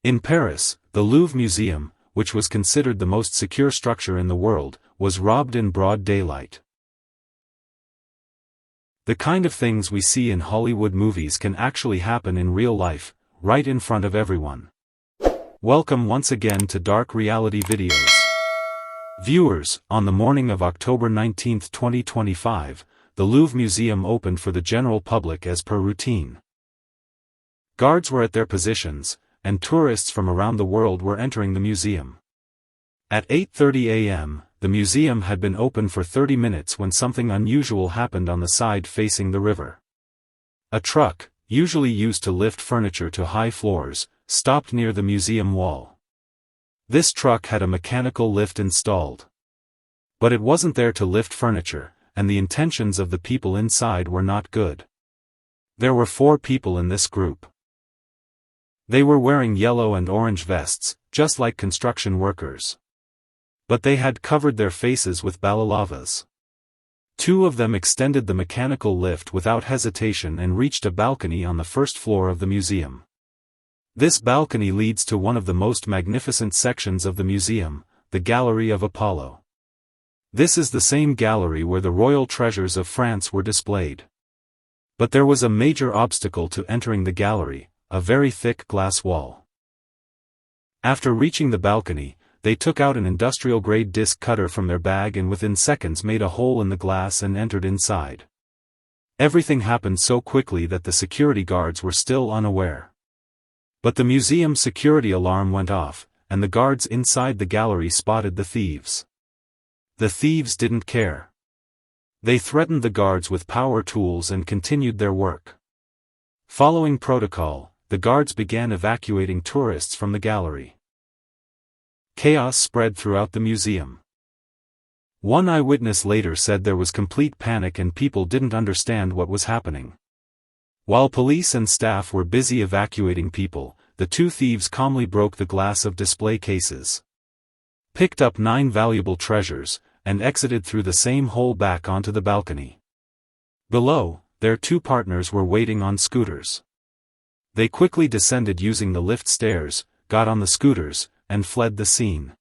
In Paris, the Louvre Museum, which was considered the most secure structure in the world, was robbed in broad daylight. The kind of things we see in Hollywood movies can actually happen in real life, right in front of everyone. Welcome once again to Dark Reality Videos. Viewers, on the morning of October 19, 2025, the Louvre Museum opened for the general public as per routine. Guards were at their positions, and tourists from around the world were entering the museum. At 8:30 a.m., the museum had been open for 30 minutes when something unusual happened on the side facing the river. A truck, usually used to lift furniture to high floors, stopped near the museum wall. This truck had a mechanical lift installed. But it wasn't there to lift furniture, and the intentions of the people inside were not good. There were 4 people in this group. They were wearing yellow and orange vests, just like construction workers. But they had covered their faces with balaclavas. 2 of them extended the mechanical lift without hesitation and reached a balcony on the first floor of the museum. This balcony leads to one of the most magnificent sections of the museum, the Gallery of Apollo. This is the same gallery where the royal treasures of France were displayed. But there was a major obstacle to entering the gallery, a very thick glass wall. After reaching the balcony, they took out an industrial-grade disc cutter from their bag and within seconds made a hole in the glass and entered inside. Everything happened so quickly that the security guards were still unaware. But the museum security alarm went off, and the guards inside the gallery spotted the thieves. The thieves didn't care. They threatened the guards with power tools and continued their work. Following protocol, the guards began evacuating tourists from the gallery. Chaos spread throughout the museum. One eyewitness later said there was complete panic and people didn't understand what was happening. While police and staff were busy evacuating people, the 2 thieves calmly broke the glass of display cases, picked up 9 valuable treasures, and exited through the same hole back onto the balcony. Below, their 2 partners were waiting on scooters. They quickly descended using the lift stairs, got on the scooters, and fled the scene.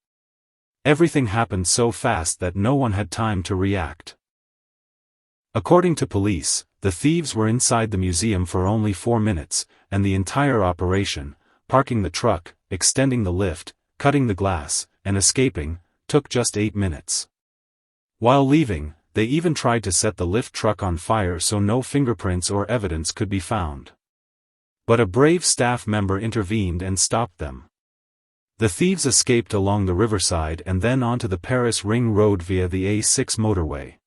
Everything happened so fast that no one had time to react. According to police, the thieves were inside the museum for only 4 minutes, and the entire operation, parking the truck, extending the lift, cutting the glass, and escaping, took just 8 minutes. While leaving, they even tried to set the lift truck on fire so no fingerprints or evidence could be found. But a brave staff member intervened and stopped them. The thieves escaped along the riverside and then onto the Paris Ring Road via the A6 motorway.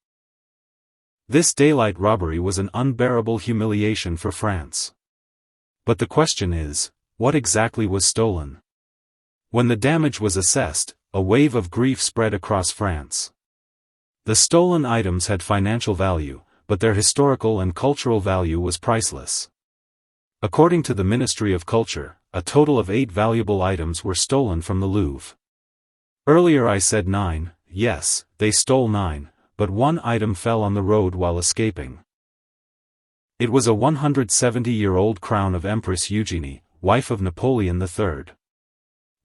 This daylight robbery was an unbearable humiliation for France. But the question is, what exactly was stolen? When the damage was assessed, a wave of grief spread across France. The stolen items had financial value, but their historical and cultural value was priceless. According to the Ministry of Culture, a total of 8 valuable items were stolen from the Louvre. Earlier I said 9, yes, they stole 9, but 1 item fell on the road while escaping. It was a 170-year-old crown of Empress Eugénie, wife of Napoleon III.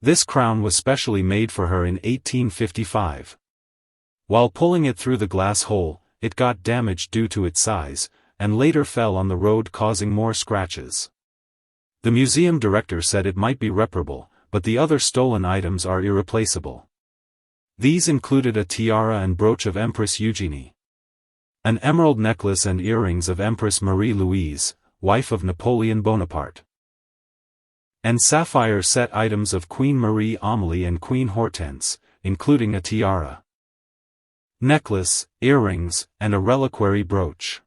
This crown was specially made for her in 1855. While pulling it through the glass hole, it got damaged due to its size, and later fell on the road causing more scratches. The museum director said it might be reparable, but the other stolen items are irreplaceable. These included a tiara and brooch of Empress Eugénie, an emerald necklace and earrings of Empress Marie-Louise, wife of Napoleon Bonaparte, and sapphire set items of Queen Marie Amélie and Queen Hortense, including a tiara, necklace, earrings, and a reliquary brooch.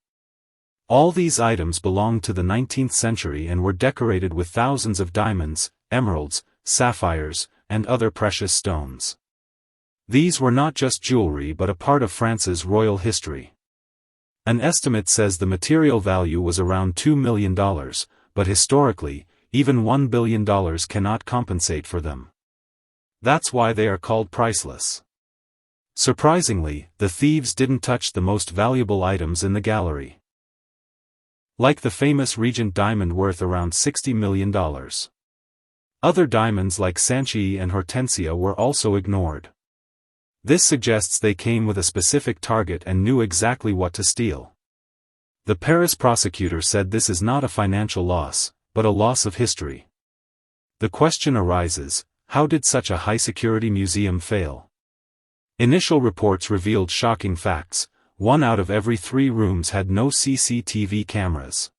All these items belonged to the 19th century and were decorated with thousands of diamonds, emeralds, sapphires, and other precious stones. These were not just jewelry but a part of France's royal history. An estimate says the material value was around $2 million, but historically, even $1 billion cannot compensate for them. That's why they are called priceless. Surprisingly, the thieves didn't touch the most valuable items in the gallery. Like the famous Regent diamond worth around $60 million. Other diamonds like Sanchi and Hortensia were also ignored. This suggests they came with a specific target and knew exactly what to steal. The Paris prosecutor said this is not a financial loss, but a loss of history. The question arises, how did such a high-security museum fail? Initial reports revealed shocking facts. 1 out of every 3 rooms had no CCTV cameras.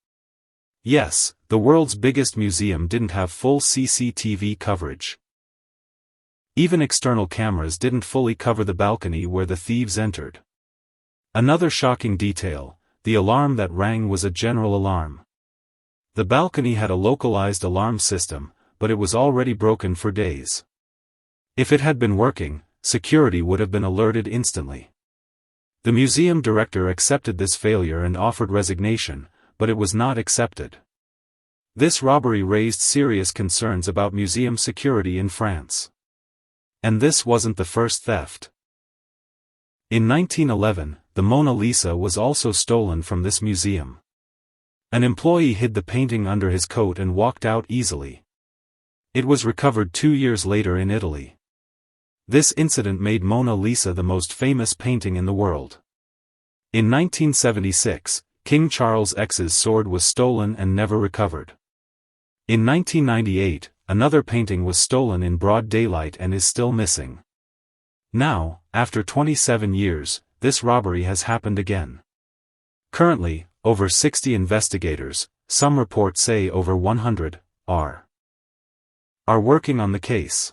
Yes, the world's biggest museum didn't have full CCTV coverage. Even external cameras didn't fully cover the balcony where the thieves entered. Another shocking detail, the alarm that rang was a general alarm. The balcony had a localized alarm system, but it was already broken for days. If it had been working, security would have been alerted instantly. The museum director accepted this failure and offered resignation, but it was not accepted. This robbery raised serious concerns about museum security in France. And this wasn't the first theft. In 1911, the Mona Lisa was also stolen from this museum. An employee hid the painting under his coat and walked out easily. It was recovered 2 years later in Italy. This incident made Mona Lisa the most famous painting in the world. In 1976, King Charles X's sword was stolen and never recovered. In 1998, another painting was stolen in broad daylight and is still missing. Now, after 27 years, this robbery has happened again. Currently, over 60 investigators, some reports say over 100, are working on the case.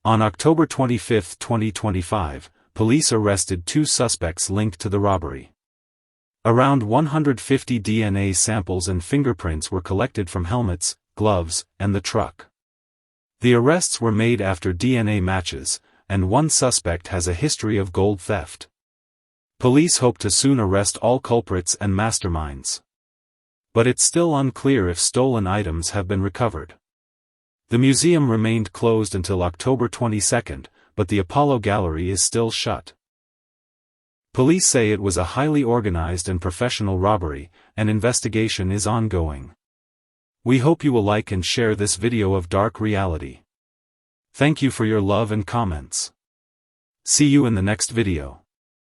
On October 25, 2025, police arrested 2 suspects linked to the robbery. Around 150 DNA samples and fingerprints were collected from helmets, gloves, and the truck. The arrests were made after DNA matches, and 1 suspect has a history of gold theft. Police hope to soon arrest all culprits and masterminds. But it's still unclear if stolen items have been recovered. The museum remained closed until October 22, but the Apollo Gallery is still shut. Police say it was a highly organized and professional robbery, and investigation is ongoing. We hope you will like and share this video of dark reality. Thank you for your love and comments. See you in the next video.